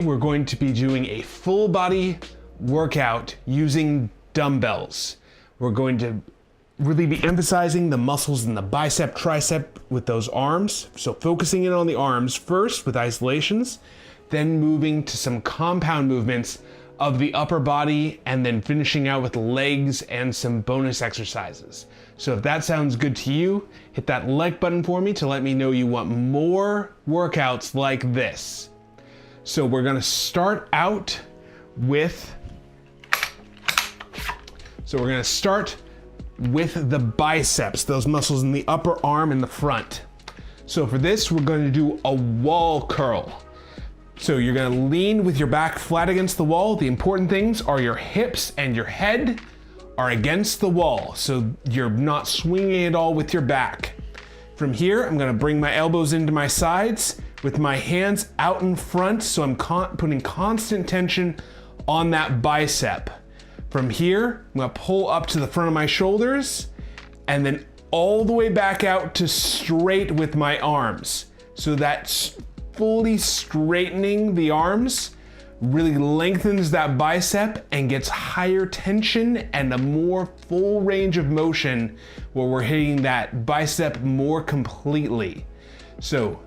We're going to be doing a full body workout using dumbbells. We're going to really be emphasizing the muscles in the bicep, tricep with those arms. So focusing in on the arms first with isolations, then moving to some compound movements of the upper body, and then finishing out with legs and some bonus exercises. So if that sounds good to you, hit that like button for me to let me know you want more workouts like this. So we're gonna start out with, the biceps, those muscles in the upper arm and the front. So for this, we're going to do a wall curl. So you're gonna lean with your back flat against the wall. The important things are your hips and your head are against the wall, so you're not swinging at all with your back. From here, I'm gonna bring my elbows into my sides with my hands out in front, so I'm putting constant tension on that bicep. From here, I'm gonna pull up to the front of my shoulders and then all the way back out to straight with my arms. So that's fully straightening the arms really lengthens that bicep and gets higher tension and a more full range of motion where we're hitting that bicep more completely. So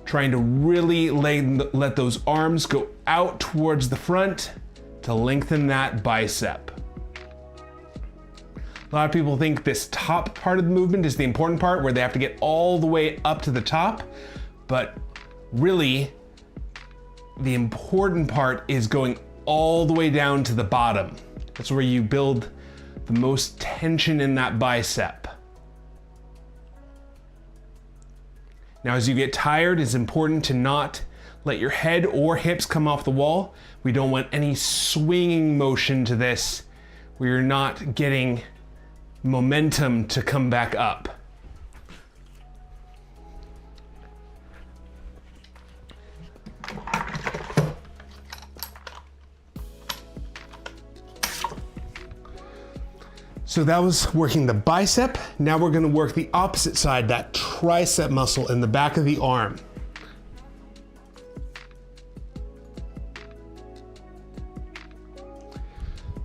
trying to really let those arms go out towards the front to lengthen that bicep. A lot of people think this top part of the movement is the important part where they have to get all the way up to the top, but really, the important part is going all the way down to the bottom. That's where you build the most tension in that bicep. Now, as you get tired, it's important to not let your head or hips come off the wall. We don't want any swinging motion to this where you're not getting momentum to come back up. So that was working the bicep. Now we're gonna work the opposite side, that tricep muscle in the back of the arm.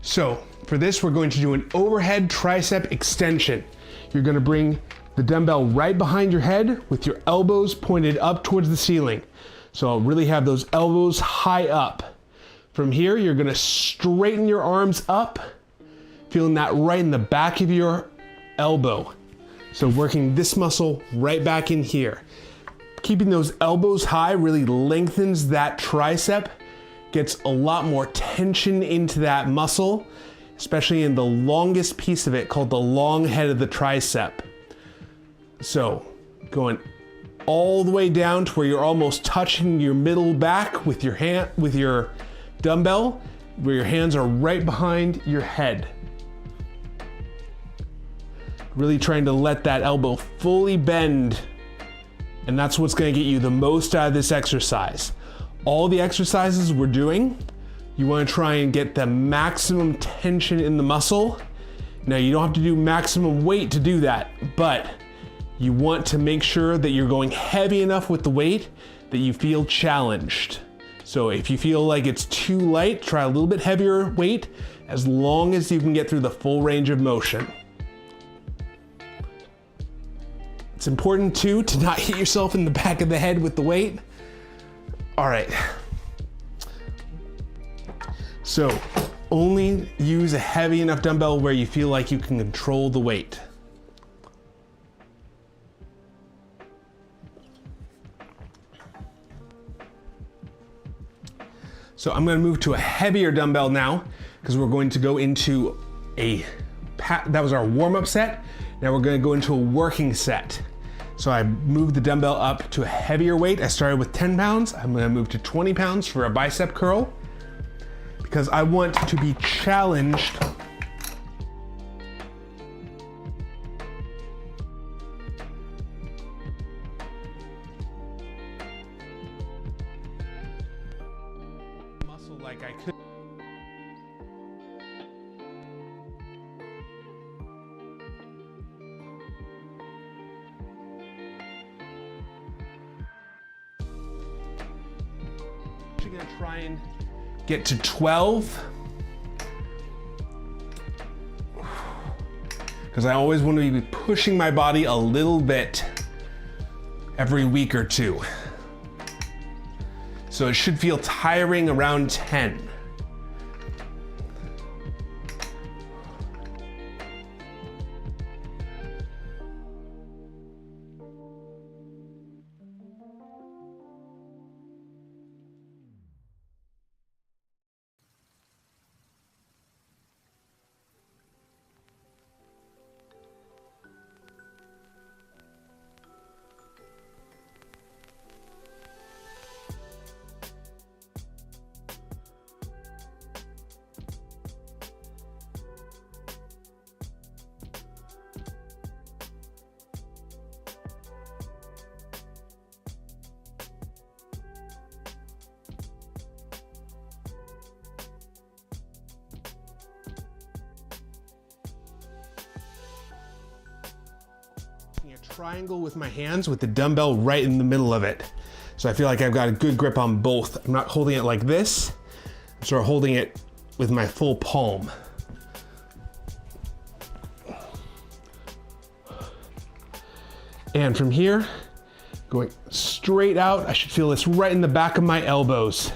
So for this, we're going to do an overhead tricep extension. You're gonna bring the dumbbell right behind your head with your elbows pointed up towards the ceiling. So I'll really have those elbows high up. From here, you're gonna straighten your arms up, feeling that right in the back of your elbow. So working this muscle right back in here. Keeping those elbows high really lengthens that tricep, gets a lot more tension into that muscle, especially in the longest piece of it called the long head of the tricep. So going all the way down to where you're almost touching your middle back with your dumbbell, where your hands are right behind your head. Really trying to let that elbow fully bend, and that's what's gonna get you the most out of this exercise. All the exercises we're doing, you wanna try and get the maximum tension in the muscle. Now, you don't have to do maximum weight to do that, but you want to make sure that you're going heavy enough with the weight that you feel challenged. So if you feel like it's too light, try a little bit heavier weight as long as you can get through the full range of motion. It's important too to not hit yourself in the back of the head with the weight. All right. So only use a heavy enough dumbbell where you feel like you can control the weight. So I'm gonna move to a heavier dumbbell now because we're going to go into that was our warm-up set. Now we're gonna go into a working set. So I moved the dumbbell up to a heavier weight. I started with 10 pounds. I'm gonna move to 20 pounds for a bicep curl because I want to be challenged muscle like I could. Gonna try and and get to 12. Because I always want to be pushing my body a little bit every week or two. So it should feel tiring around 10. A triangle with my hands with the dumbbell right in the middle of it. So I feel like I've got a good grip on both. I'm not holding it like this. I'm sort of holding it with my full palm. And from here, going straight out, I should feel this right in the back of my elbows.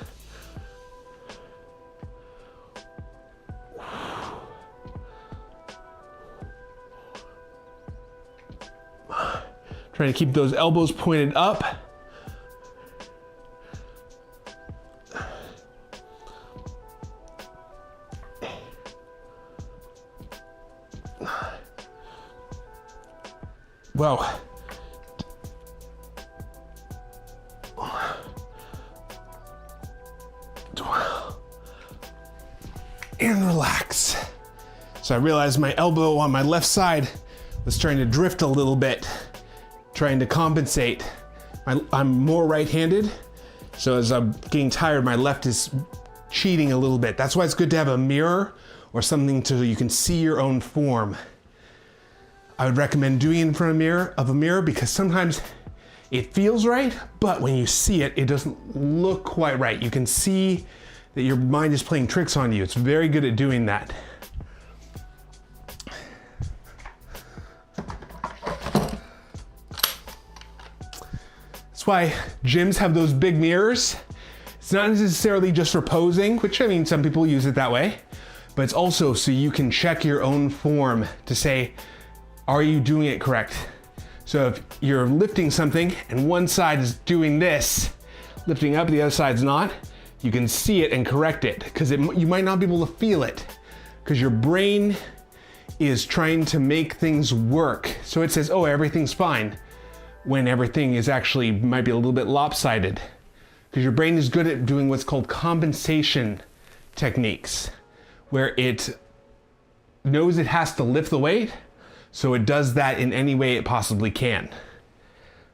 Trying to keep those elbows pointed up. Wow. And relax. So I realized my elbow on my left side was trying to drift a little bit, trying to compensate. I'm more right-handed, so as I'm getting tired, my left is cheating a little bit. That's why it's good to have a mirror or something so you can see your own form. I would recommend doing it in front of a mirror because sometimes it feels right, but when you see it, it doesn't look quite right. You can see that your mind is playing tricks on you. It's very good at doing that. That's why gyms have those big mirrors. It's not necessarily just for posing, which I mean, some people use it that way, but it's also so you can check your own form to say, are you doing it correct? So if you're lifting something and one side is doing this, lifting up, the other side's not, you can see it and correct it because you might not be able to feel it because your brain is trying to make things work. So it says, oh, everything's fine, when everything is actually might be a little bit lopsided because your brain is good at doing what's called compensation techniques, where it knows it has to lift the weight, so it does that in any way it possibly can.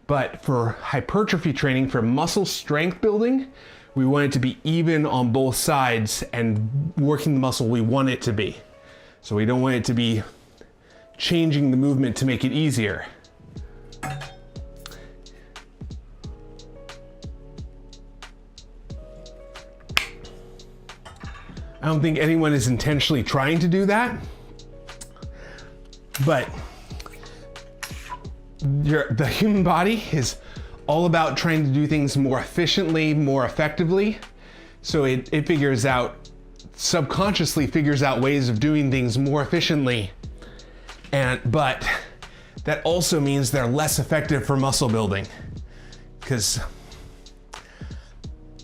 But for hypertrophy training, for muscle strength building, we want it to be even on both sides and working the muscle we want it to be. So we don't want it to be changing the movement to make it easier. I don't think anyone is intentionally trying to do that, but the human body is all about trying to do things more efficiently, more effectively. So it figures out, subconsciously figures out ways of doing things more efficiently. But that also means they're less effective for muscle building, because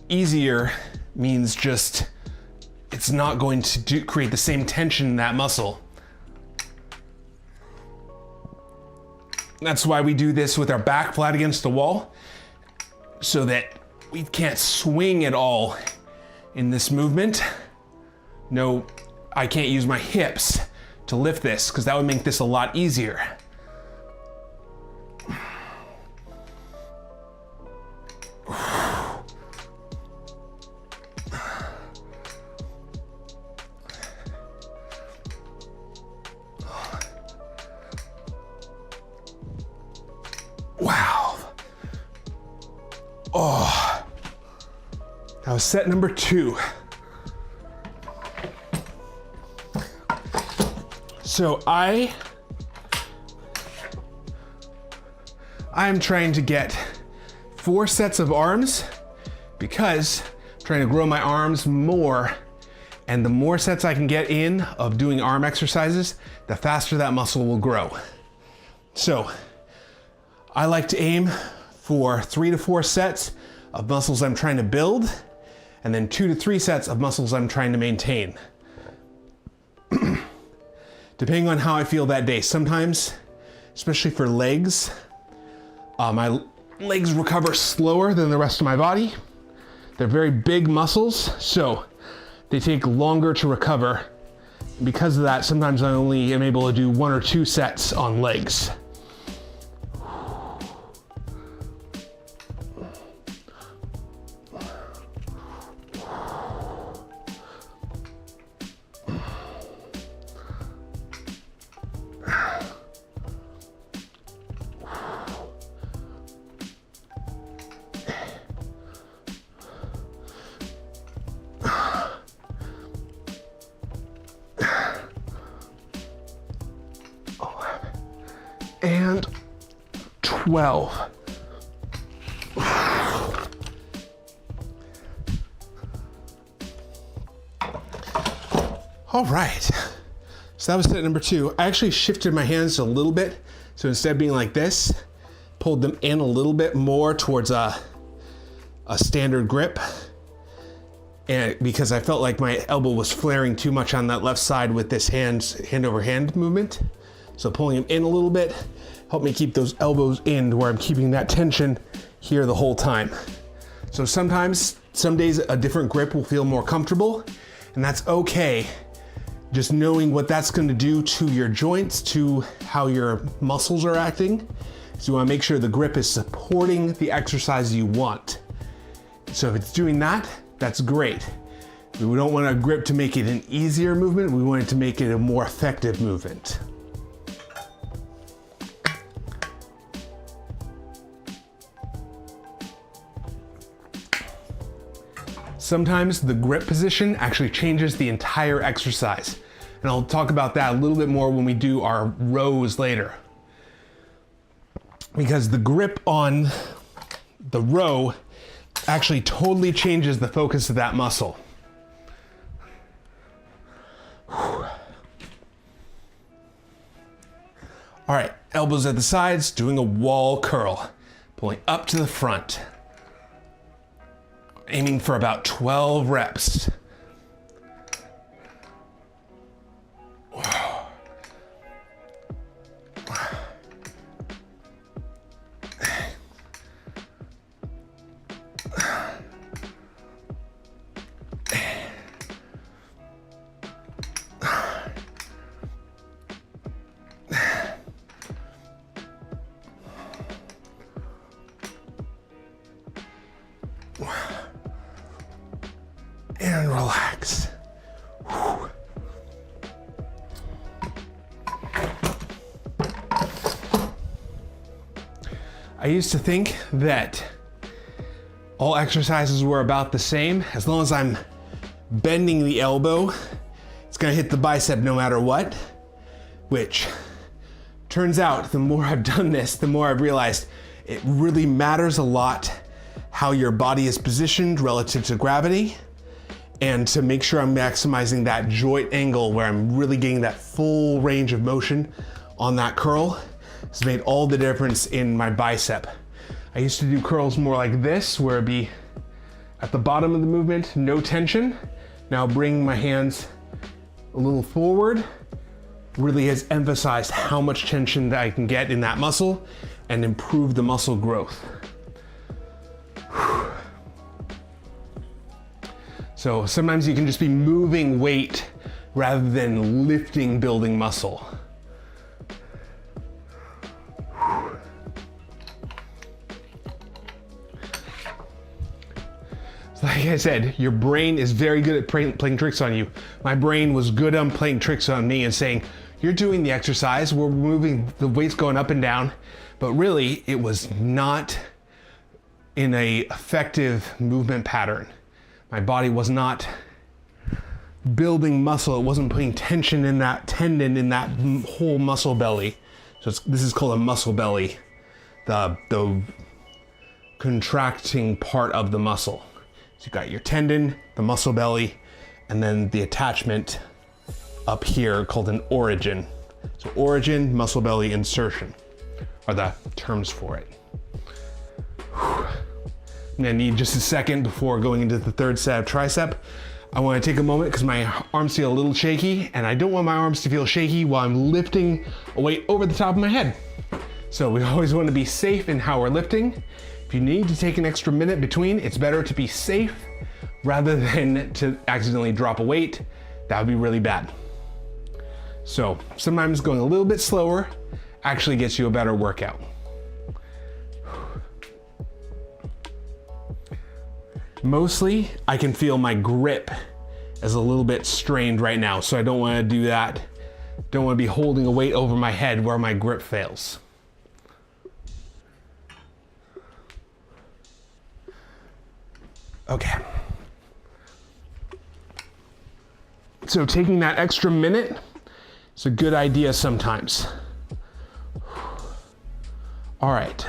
easier means just it's not going to create the same tension in that muscle. That's why we do this with our back flat against the wall, so that we can't swing at all in this movement. No, I can't use my hips to lift this because that would make this a lot easier. Wow. Oh, That was set number 2. So I'm trying to get 4 sets of arms because I'm trying to grow my arms more, and the more sets I can get in of doing arm exercises, the faster that muscle will grow. So I like to aim for 3 to 4 sets of muscles I'm trying to build, and then 2 to 3 sets of muscles I'm trying to maintain. Depending on how I feel that day. Sometimes, especially for legs, my legs recover slower than the rest of my body. They're very big muscles, so they take longer to recover. Because of that, sometimes I only am able to do 1 or 2 sets on legs. And 12. All right, so that was set number 2. I actually shifted my hands a little bit. So instead of being like this, pulled them in a little bit more towards a standard grip. And because I felt like my elbow was flaring too much on that left side with this hand over hand movement. So pulling them in a little bit helped me keep those elbows in where I'm keeping that tension here the whole time. So sometimes, some days a different grip will feel more comfortable, and that's okay. Just knowing what that's gonna do to your joints, to how your muscles are acting. So you wanna make sure the grip is supporting the exercise you want. So if it's doing that, that's great. We don't want a grip to make it an easier movement, we want it to make it a more effective movement. Sometimes the grip position actually changes the entire exercise. And I'll talk about that a little bit more when we do our rows later. Because the grip on the row actually totally changes the focus of that muscle. All right, elbows at the sides, doing a wall curl. Pulling up to the front. Aiming for about 12 reps. And relax. Whew. I used to think that all exercises were about the same. As long as I'm bending the elbow, it's gonna hit the bicep no matter what. Which turns out, the more I've done this, the more I've realized it really matters a lot how your body is positioned relative to gravity, and to make sure I'm maximizing that joint angle where I'm really getting that full range of motion on that curl has made all the difference in my bicep. I used to do curls more like this, where it'd be at the bottom of the movement, no tension. Now bringing my hands a little forward really has emphasized how much tension that I can get in that muscle and improve the muscle growth. So sometimes you can just be moving weight rather than lifting, building muscle. Like I said, your brain is very good at playing tricks on you. My brain was good on playing tricks on me and saying, you're doing the exercise, we're moving, the weight's going up and down, but really it was not in a effective movement pattern. My body was not building muscle. It wasn't putting tension in that tendon, in that whole muscle belly. So this is called a muscle belly, the contracting part of the muscle. So you've got your tendon, the muscle belly, and then the attachment up here called an origin. So origin, muscle belly, insertion are the terms for it. I'm gonna need just a second before going into the third set of tricep. I wanna take a moment because my arms feel a little shaky, and I don't want my arms to feel shaky while I'm lifting a weight over the top of my head. So we always wanna be safe in how we're lifting. If you need to take an extra minute between, it's better to be safe rather than to accidentally drop a weight. That would be really bad. So sometimes going a little bit slower actually gets you a better workout. Mostly, I can feel my grip is a little bit strained right now, so I don't want to do that. Don't want to be holding a weight over my head where my grip fails. Okay. So taking that extra minute is a good idea sometimes. All right.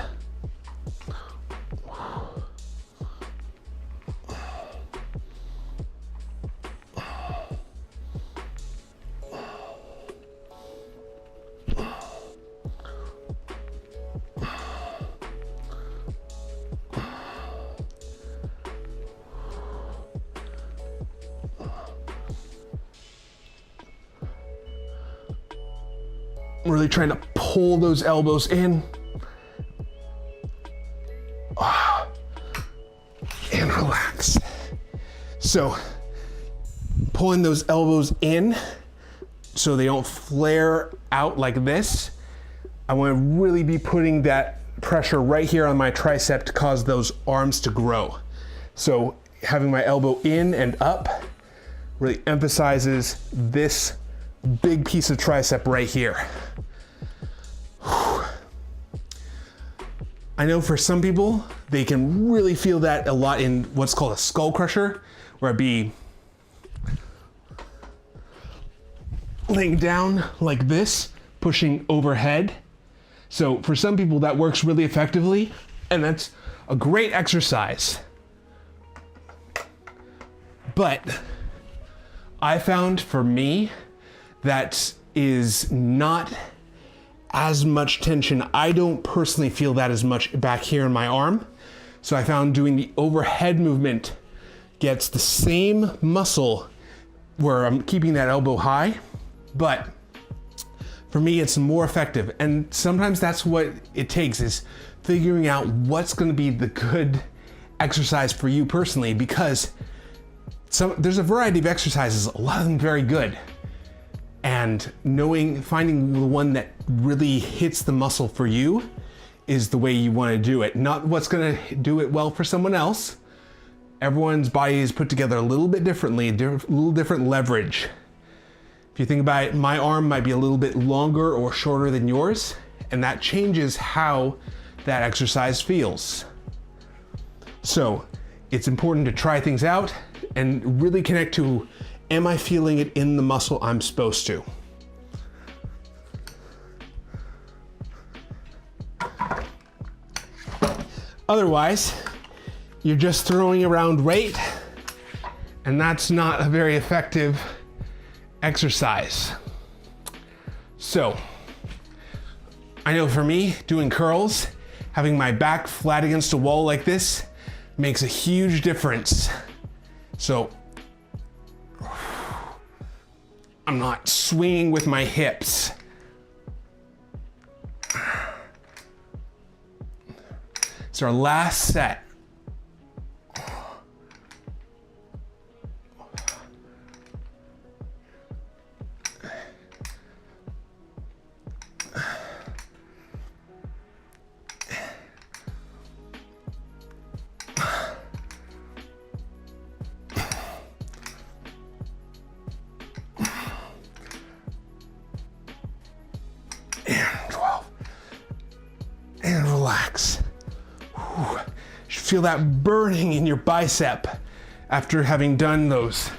I'm really trying to pull those elbows in. And relax. So, pulling those elbows in so they don't flare out like this. I want to really be putting that pressure right here on my tricep to cause those arms to grow. So, having my elbow in and up really emphasizes this big piece of tricep right here. I know for some people, they can really feel that a lot in what's called a skull crusher, where I'd be laying down like this, pushing overhead. So for some people that works really effectively, and that's a great exercise. But I found for me, that is not as much tension. I don't personally feel that as much back here in my arm. So I found doing the overhead movement gets the same muscle where I'm keeping that elbow high, but for me it's more effective. And sometimes that's what it takes, is figuring out what's gonna be the good exercise for you personally, because there's a variety of exercises, a lot of them very good. And finding the one that really hits the muscle for you is the way you want to do it. Not what's going to do it well for someone else. Everyone's body is put together a little bit differently, a little different leverage. If you think about it, my arm might be a little bit longer or shorter than yours, and that changes how that exercise feels. So it's important to try things out and really connect to, am I feeling it in the muscle I'm supposed to? Otherwise, you're just throwing around weight, and that's not a very effective exercise. So, I know for me, doing curls, having my back flat against a wall like this makes a huge difference. So, I'm not swinging with my hips. It's our last set. And 12. And relax. Whew. You should feel that burning in your bicep after having done those.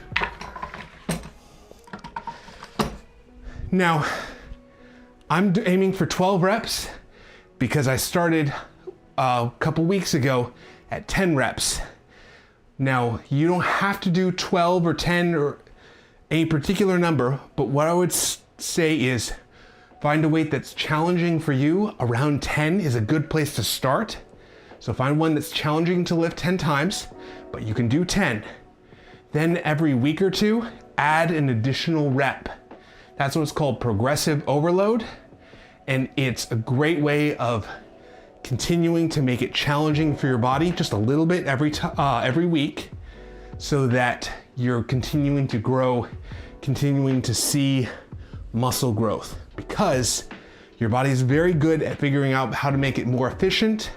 Now, I'm aiming for 12 reps because I started a couple weeks ago at 10 reps. Now, you don't have to do 12 or 10 or a particular number, but what I would say is find a weight that's challenging for you. Around 10 is a good place to start. So find one that's challenging to lift 10 times, but you can do 10. Then every week or two, add an additional rep. That's what's called progressive overload. And it's a great way of continuing to make it challenging for your body just a little bit every week, so that you're continuing to grow, continuing to see muscle growth, because your body is very good at figuring out how to make it more efficient,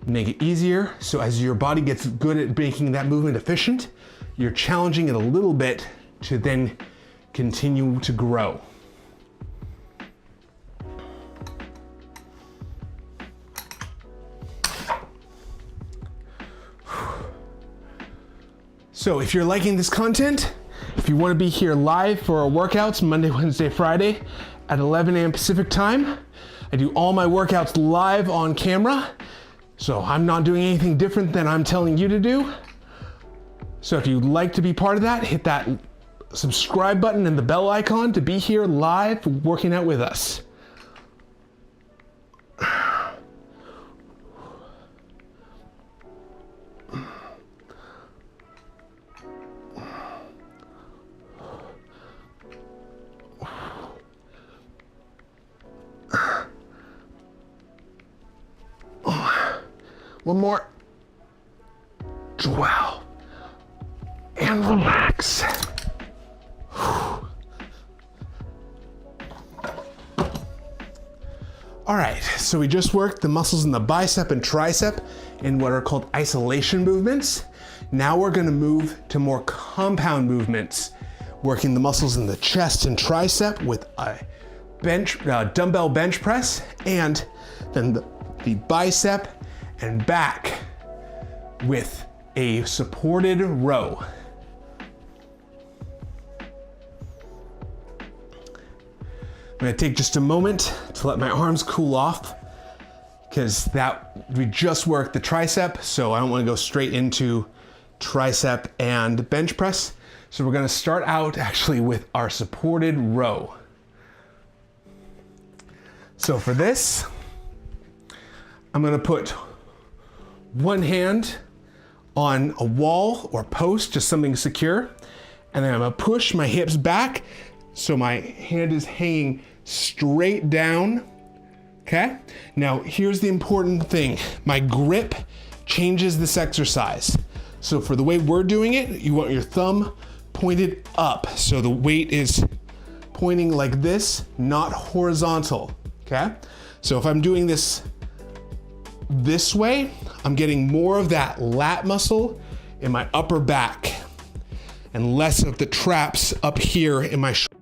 make it easier. So as your body gets good at making that movement efficient, you're challenging it a little bit to then continue to grow. So if you're liking this content, if you want to be here live for our workouts Monday, Wednesday, Friday at 11 a.m. Pacific time, I do all my workouts live on camera. So I'm not doing anything different than I'm telling you to do. So if you'd like to be part of that, hit that subscribe button and the bell icon to be here live working out with us. One more. Dwell and relax. All right, so we just worked the muscles in the bicep and tricep in what are called isolation movements. Now we're gonna move to more compound movements, working the muscles in the chest and tricep with a dumbbell bench press, and then the bicep and back with a supported row. I'm gonna take just a moment to let my arms cool off, because we just worked the tricep, so I don't wanna go straight into tricep and bench press. So we're gonna start out actually with our supported row. So for this, I'm gonna put one hand on a wall or post, just something secure, and then I'm gonna push my hips back so my hand is hanging straight down, okay? Now here's the important thing. My grip changes this exercise. So for the way we're doing it, you want your thumb pointed up, so the weight is pointing like this, not horizontal, okay? So if I'm doing this way, I'm getting more of that lat muscle in my upper back and less of the traps up here in my shoulder.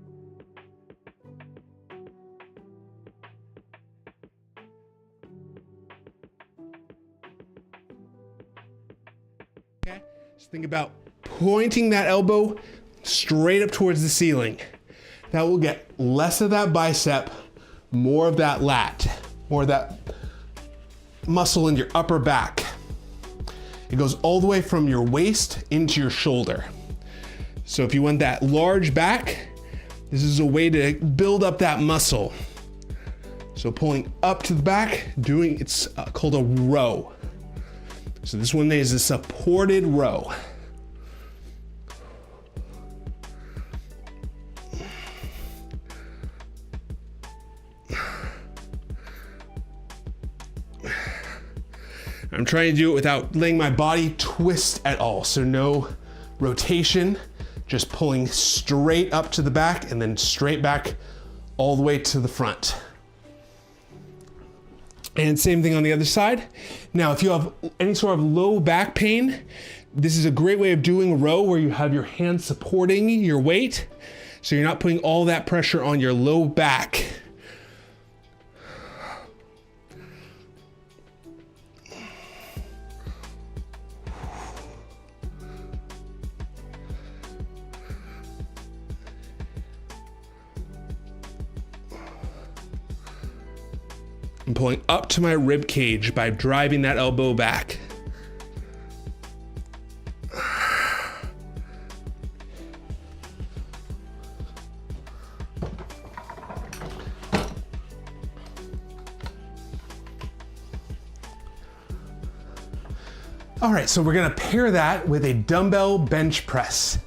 Okay, so think about pointing that elbow straight up towards the ceiling. That will get less of that bicep, more of that lat, more of that muscle in your upper back. It goes all the way from your waist into your shoulder. So if you want that large back, this is a way to build up that muscle. So pulling up to the back, it's called a row. So this one is a supported row. I'm trying to do it without letting my body twist at all. So no rotation, just pulling straight up to the back and then straight back all the way to the front. And same thing on the other side. Now, if you have any sort of low back pain, this is a great way of doing a row where you have your hands supporting your weight. So you're not putting all that pressure on your low back. I'm pulling up to my rib cage by driving that elbow back. All right, so we're gonna pair that with a dumbbell bench press.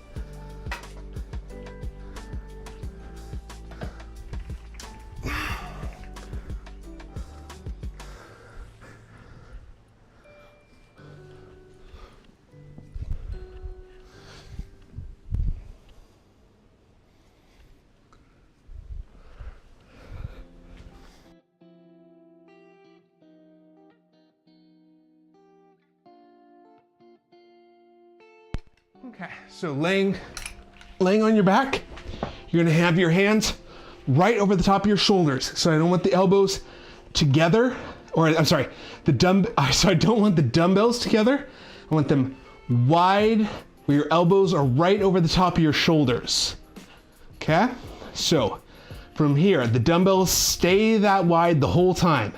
Okay, so laying on your back, you're gonna have your hands right over the top of your shoulders. So I don't want the elbows together, or I'm sorry, so I don't want the dumbbells together. I want them wide where your elbows are right over the top of your shoulders. Okay, so from here, the dumbbells stay that wide the whole time.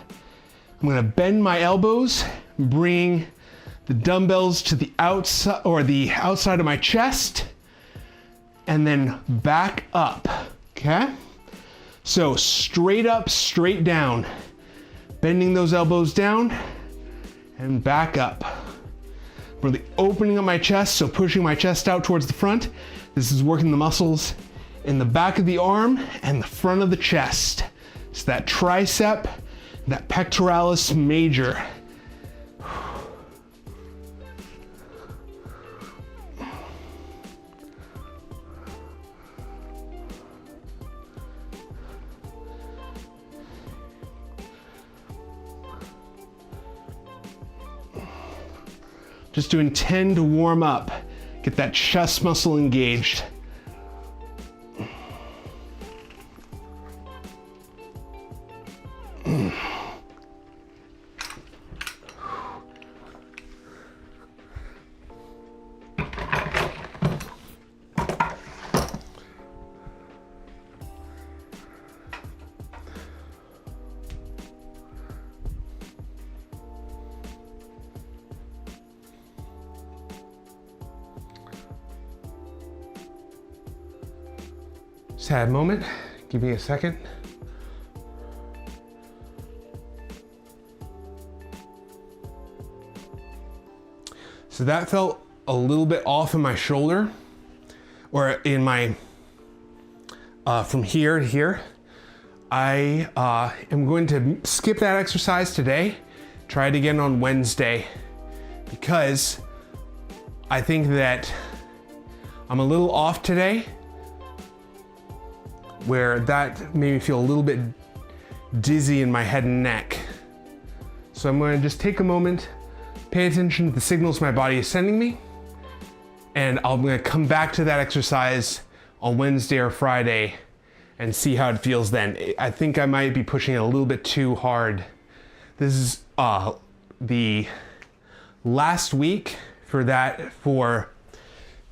I'm gonna bend my elbows, bring the dumbbells to the outside or the outside of my chest, and then back up, okay? So straight up, straight down, bending those elbows down and back up. Really opening up my chest, so pushing my chest out towards the front. This is working the muscles in the back of the arm and the front of the chest. It's that tricep, that pectoralis major. Just doing 10 to warm up. Get that chest muscle engaged. Sad moment, give me a second. So that felt a little bit off in my shoulder, or in my, from here to here. I am going to skip that exercise today, try it again on Wednesday, because I think that I'm a little off today, where that made me feel a little bit dizzy in my head and neck. So I'm gonna just take a moment, pay attention to the signals my body is sending me, and I'm gonna come back to that exercise on Wednesday or Friday and see how it feels then. I think I might be pushing it a little bit too hard. This is the last week for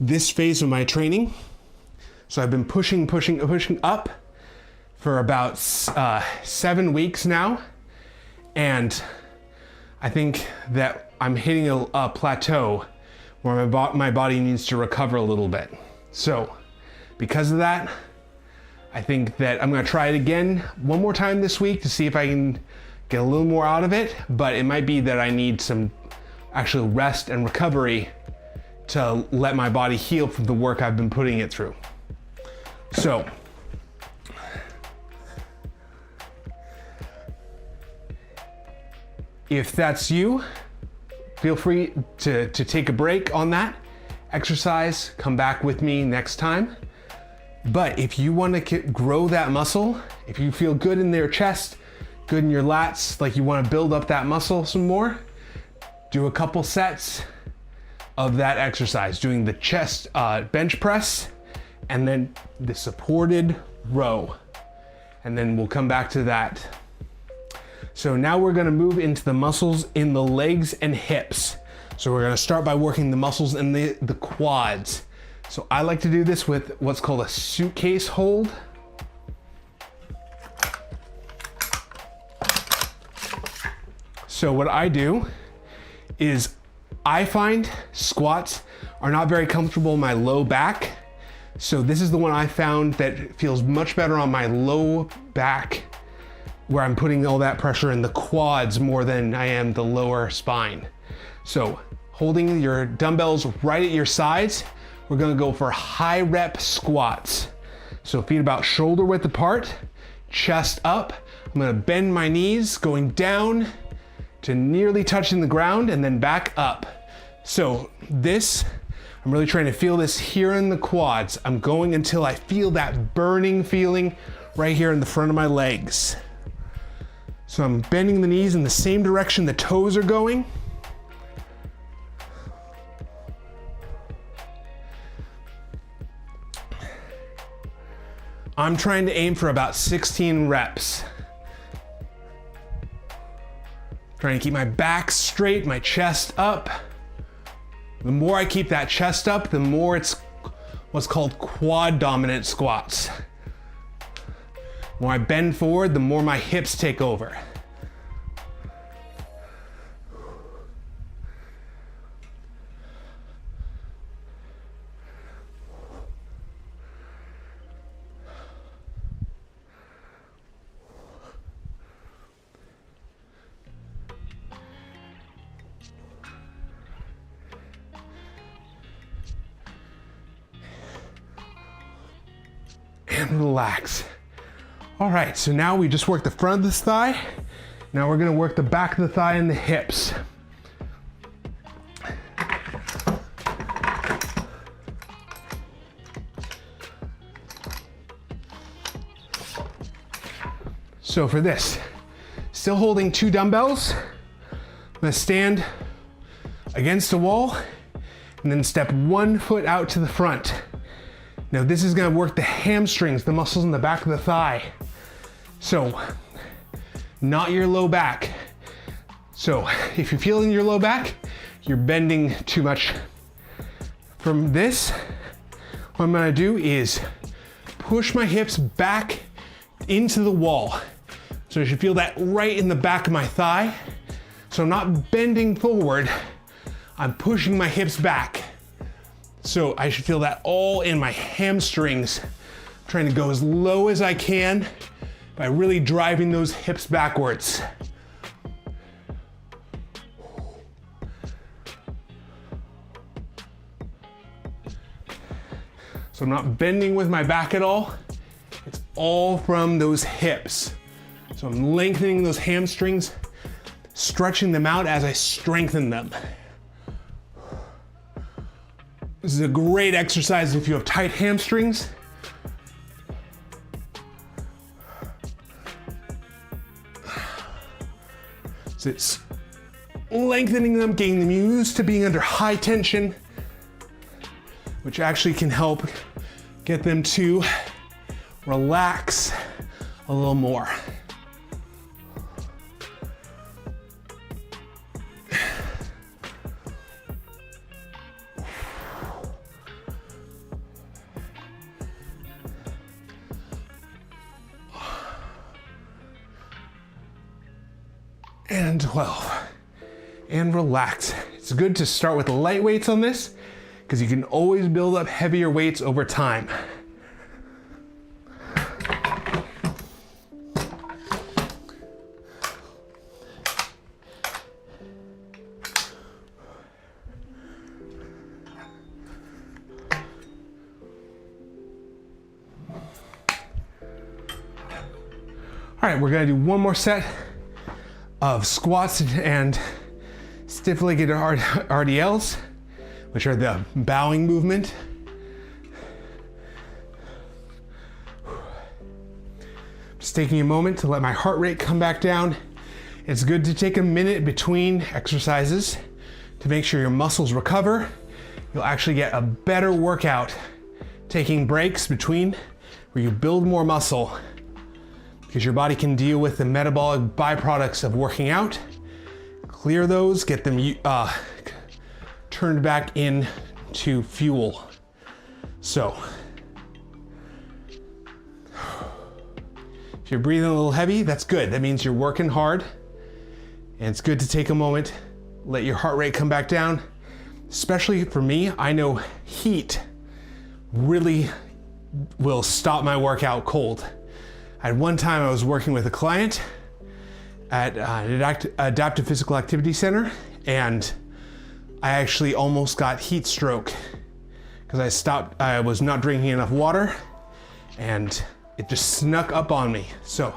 this phase of my training. So I've been pushing up for about 7 weeks now. And I think that I'm hitting a plateau where my body needs to recover a little bit. So because of that, I think that I'm gonna try it again one more time this week to see if I can get a little more out of it, but it might be that I need some actual rest and recovery to let my body heal from the work I've been putting it through. So, if that's you, feel free to take a break on that exercise, come back with me next time. But if you want to grow that muscle, if you feel good in your chest, good in your lats, like you want to build up that muscle some more, do a couple sets of that exercise, doing the chest bench press, and then the supported row. And then we'll come back to that. So now we're gonna move into the muscles in the legs and hips. So we're gonna start by working the muscles in the quads. So I like to do this with what's called a suitcase hold. So what I do is I find squats are not very comfortable in my low back. So this is the one I found that feels much better on my low back, where I'm putting all that pressure in the quads more than I am the lower spine. So holding your dumbbells right at your sides, we're gonna go for high rep squats. So feet about shoulder width apart, chest up. I'm gonna bend my knees, going down to nearly touching the ground and then back up. So this, I'm really trying to feel this here in the quads. I'm going until I feel that burning feeling right here in the front of my legs. So I'm bending the knees in the same direction the toes are going. I'm trying to aim for about 16 reps. Trying to keep my back straight, my chest up. The more I keep that chest up, the more it's what's called quad dominant squats. The more I bend forward, the more my hips take over. And relax. All right, so now we just worked the front of this thigh. Now we're gonna work the back of the thigh and the hips. So for this, still holding 2 dumbbells, I'm gonna stand against a wall and then step 1 foot out to the front. Now this is gonna work the hamstrings, the muscles in the back of the thigh. So, not your low back. So if you feel in your low back, you're bending too much. From this, what I'm gonna do is push my hips back into the wall. So I should feel that right in the back of my thigh. So I'm not bending forward, I'm pushing my hips back. So I should feel that all in my hamstrings. I'm trying to go as low as I can by really driving those hips backwards. So I'm not bending with my back at all. It's all from those hips. So I'm lengthening those hamstrings, stretching them out as I strengthen them. This is a great exercise if you have tight hamstrings. So it's lengthening them, getting them used to being under high tension, which actually can help get them to relax a little more. And 12, and relax. It's good to start with light weights on this because you can always build up heavier weights over time. All right, we're gonna do one more set of squats and stiff-legged RDLs, which are the bowing movement. Just taking a moment to let my heart rate come back down. It's good to take a minute between exercises to make sure your muscles recover. You'll actually get a better workout taking breaks between where you build more muscle, because your body can deal with the metabolic byproducts of working out, clear those, get them turned back into fuel. So, if you're breathing a little heavy, that's good. That means you're working hard And it's good to take a moment, let your heart rate come back down. Especially for me, I know heat really will stop my workout cold. At one time I was working with a client at an adaptive physical activity center, and I actually almost got heat stroke because I was not drinking enough water and it just snuck up on me. So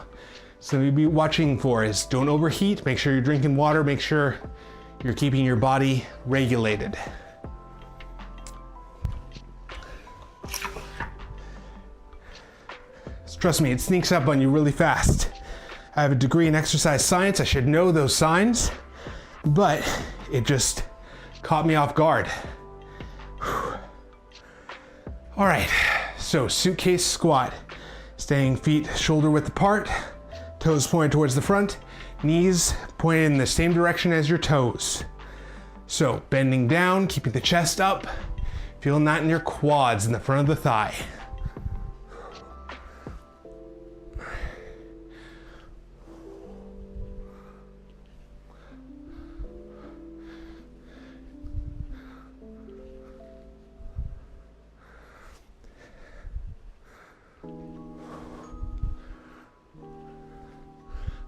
something to be watching for is don't overheat, make sure you're drinking water, make sure you're keeping your body regulated. Trust me, it sneaks up on you really fast. I have a degree in exercise science, I should know those signs, but it just caught me off guard. Whew. All right, so suitcase squat. Staying feet shoulder width apart, toes pointed towards the front, knees pointed in the same direction as your toes. So bending down, keeping the chest up, feeling that in your quads in the front of the thigh.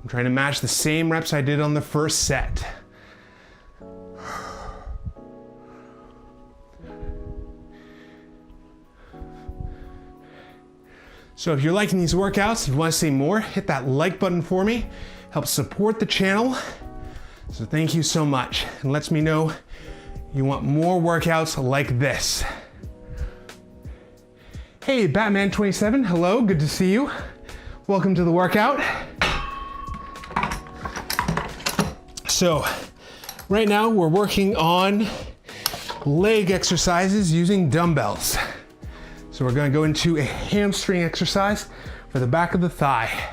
I'm trying to match the same reps I did on the first set. So if you're liking these workouts, if you want to see more, hit that like button for me. Helps support the channel. So thank you so much. And lets me know you want more workouts like this. Hey, Batman27, hello, good to see you. Welcome to the workout. So right now we're working on leg exercises using dumbbells. So we're going to go into a hamstring exercise for the back of the thigh.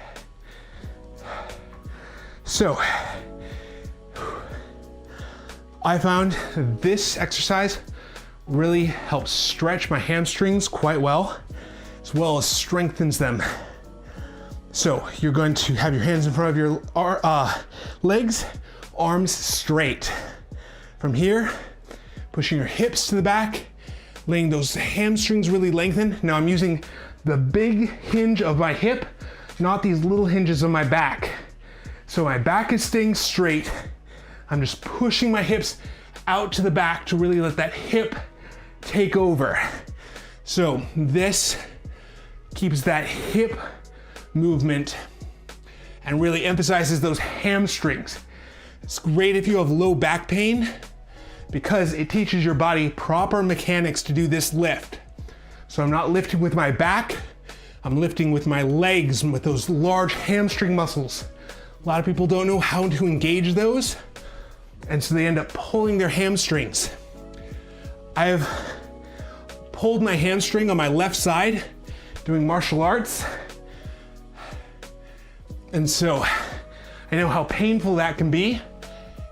So I found this exercise really helps stretch my hamstrings quite well as strengthens them. So you're going to have your hands in front of your legs, arms straight. From here, pushing your hips to the back, letting those hamstrings really lengthen. Now I'm using the big hinge of my hip, not these little hinges of my back. So my back is staying straight. I'm just pushing my hips out to the back to really let that hip take over. So this keeps that hip movement and really emphasizes those hamstrings. It's great if you have low back pain because it teaches your body proper mechanics to do this lift. So I'm not lifting with my back, I'm lifting with my legs and with those large hamstring muscles. A lot of people don't know how to engage those, and so they end up pulling their hamstrings. I have pulled my hamstring on my left side doing martial arts, and so I know how painful that can be.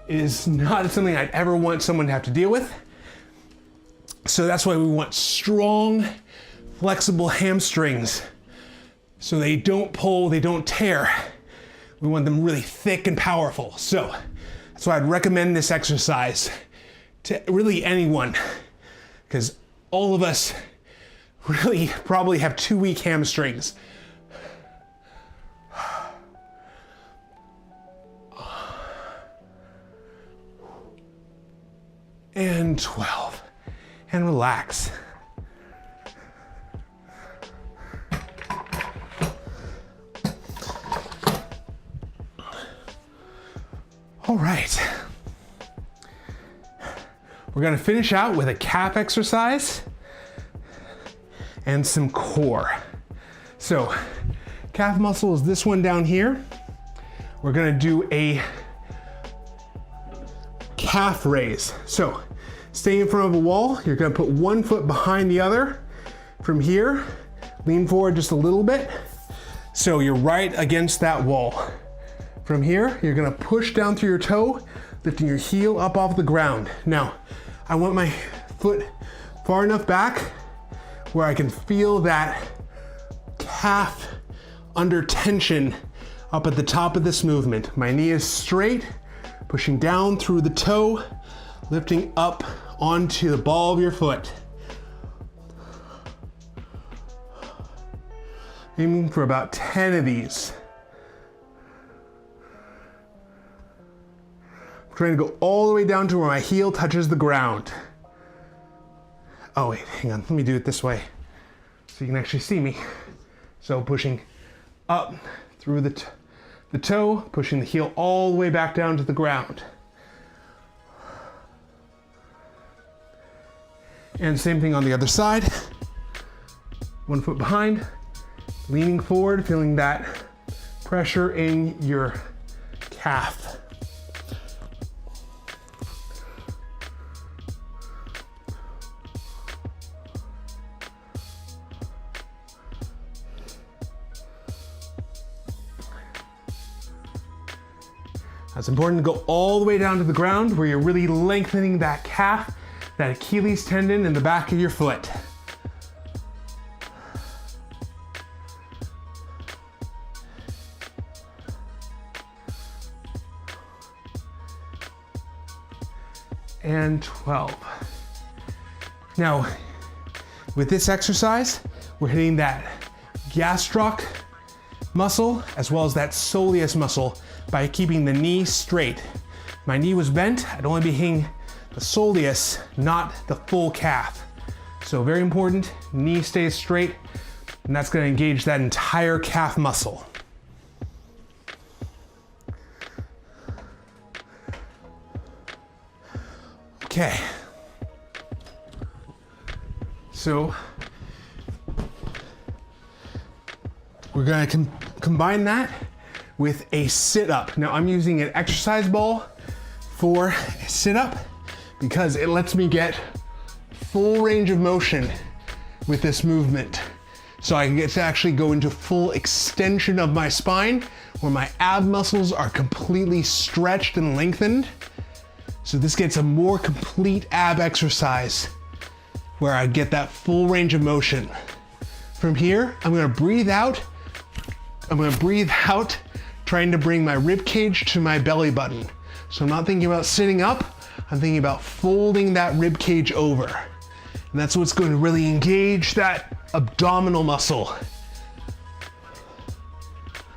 It is not something I'd ever want someone to have to deal with. So that's why we want strong, flexible hamstrings. So they don't pull, they don't tear. We want them really thick and powerful. So that's why I'd recommend this exercise to really anyone, because all of us really probably have too weak hamstrings. And 12, and relax. All right. We're gonna finish out with a calf exercise and some core. So, calf muscle is this one down here. We're gonna do a calf raise. So, staying in front of a wall, you're gonna put one foot behind the other. From here, lean forward just a little bit. So you're right against that wall. From here, you're gonna push down through your toe, lifting your heel up off the ground. Now, I want my foot far enough back where I can feel that calf under tension up at the top of this movement. My knee is straight, Pushing down through the toe, lifting up onto the ball of your foot. Aiming for about 10 of these. I'm trying to go all the way down to where my heel touches the ground. Oh wait, hang on, let me do it this way so you can actually see me. So pushing up through the toe, pushing the heel all the way back down to the ground. And same thing on the other side. 1 foot behind, leaning forward, feeling that pressure in your calf. It's important to go all the way down to the ground where you're really lengthening that calf, that Achilles tendon in the back of your foot. And 12. Now, with this exercise, we're hitting that gastroc muscle as well as that soleus muscle by keeping the knee straight. My knee was bent, I'd only be hitting the soleus, not the full calf. So very important, knee stays straight, and that's gonna engage that entire calf muscle. Okay. So we're gonna combine that with a sit-up. Now I'm using an exercise ball for a sit-up because it lets me get full range of motion with this movement. So I can get to actually go into full extension of my spine where my ab muscles are completely stretched and lengthened. So this gets a more complete ab exercise where I get that full range of motion. From here, I'm gonna breathe out. Trying to bring my rib cage to my belly button. So I'm not thinking about sitting up, I'm thinking about folding that rib cage over. And that's what's going to really engage that abdominal muscle.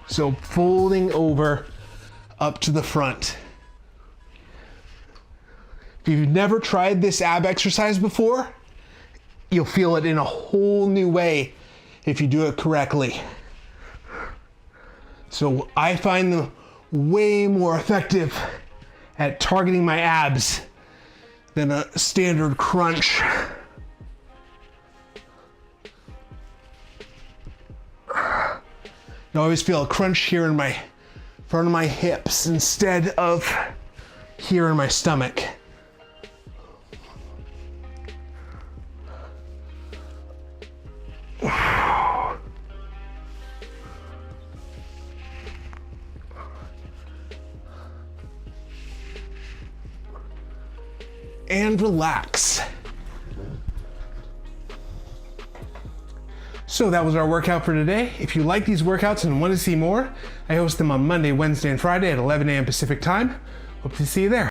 So folding over up to the front. If you've never tried this ab exercise before, you'll feel it in a whole new way if you do it correctly. So I find them way more effective at targeting my abs than a standard crunch. I always feel a crunch here in my front of my hips instead of here in my stomach. And relax. So that was our workout for today. If you like these workouts and want to see more, I host them on Monday, Wednesday, and Friday at 11 a.m. Pacific time. Hope to see you there.